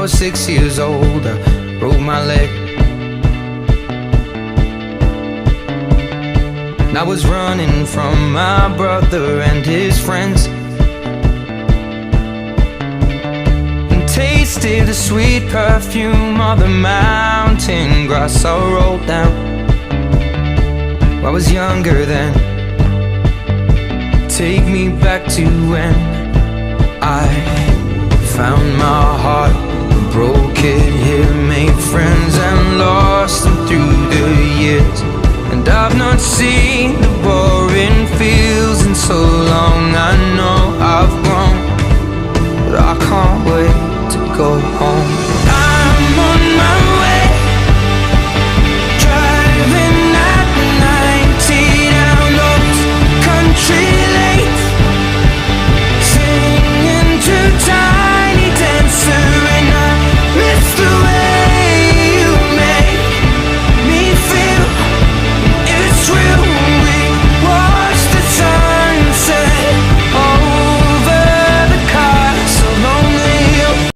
was 6 years old, I broke my leg. And I was running from my brother and his friends, and tasted the sweet perfume of the mountain grass I rolled down. I was younger then. Take me back to when I found my heart, broke it here, made friends and lost them through the years. And I've not seen the